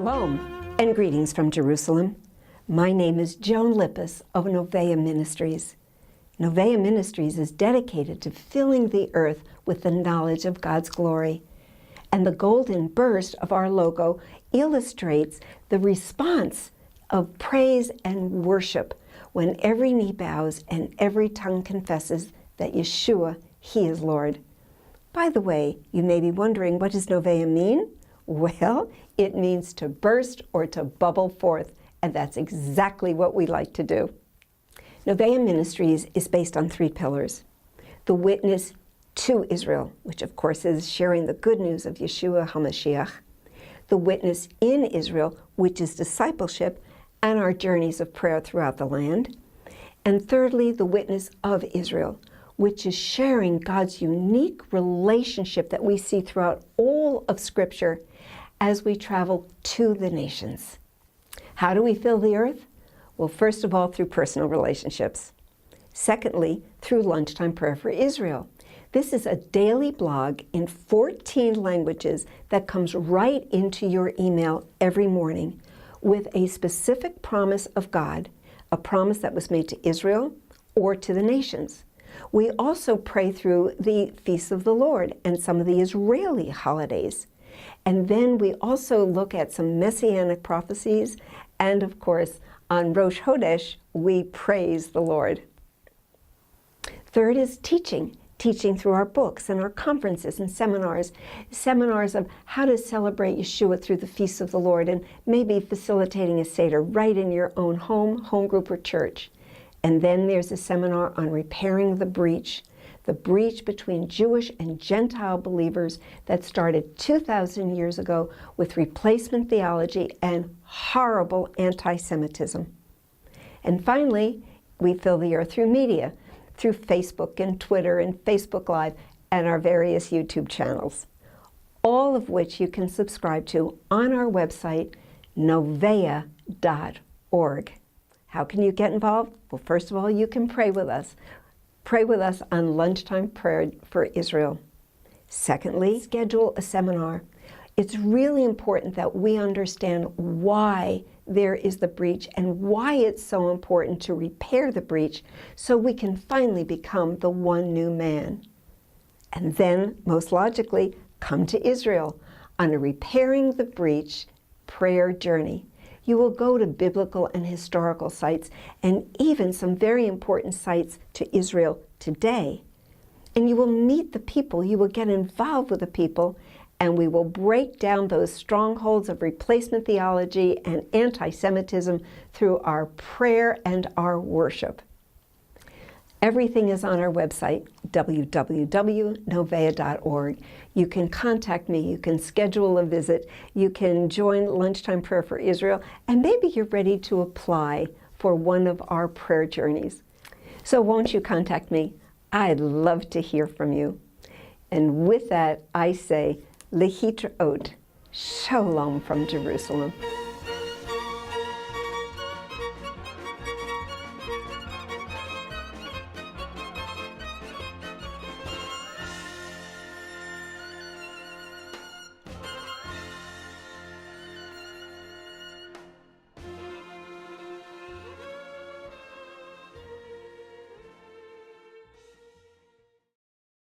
Shalom and greetings from Jerusalem. My name is Joan Lippis of Novea Ministries. Novea Ministries is dedicated to filling the earth with the knowledge of God's glory. And the golden burst of our logo illustrates the response of praise and worship when every knee bows and every tongue confesses that Yeshua, He is Lord. By the way, you may be wondering, what does Novea mean? Well, it means to burst or to bubble forth, and that's exactly what we like to do. Novea Ministries is based on 3 pillars. The witness to Israel, which of course is sharing the good news of Yeshua HaMashiach. The witness in Israel, which is discipleship and our journeys of prayer throughout the land. And thirdly, the witness of Israel, which is sharing God's unique relationship that we see throughout all of Scripture as we travel to the nations. How do we fill the earth? Well, first of all, through personal relationships. Secondly, through Lunchtime Prayer for Israel. This is a daily blog in 14 languages that comes right into your email every morning with a specific promise of God, a promise that was made to Israel or to the nations. We also pray through the Feasts of the Lord and some of the Israeli holidays. And then we also look at some messianic prophecies, and of course, on Rosh Chodesh, we praise the Lord. Third is teaching through our books and our conferences and seminars of how to celebrate Yeshua through the Feasts of the Lord, and maybe facilitating a Seder right in your own home group, or church. And then there's a seminar on repairing the breach between Jewish and Gentile believers that started 2,000 years ago with replacement theology and horrible anti-Semitism. And finally, we fill the earth through media, through Facebook and Twitter and Facebook Live and our various YouTube channels, all of which you can subscribe to on our website, novea.org. How can you get involved? Well, first of all, you can pray with us. Pray with us on Lunchtime Prayer for Israel. Secondly, schedule a seminar. It's really important that we understand why there is the breach and why it's so important to repair the breach so we can finally become the one new man. And then, most logically, come to Israel on a Repairing the Breach prayer journey. You will go to biblical and historical sites and even some very important sites to Israel today. And you will meet the people, you will get involved with the people, and we will break down those strongholds of replacement theology and anti-Semitism through our prayer and our worship. Everything is on our website, www.novea.org. You can contact me, you can schedule a visit, you can join Lunchtime Prayer for Israel, and maybe you're ready to apply for one of our prayer journeys. So won't you contact me? I'd love to hear from you. And with that, I say, Lehitraot, Shalom from Jerusalem.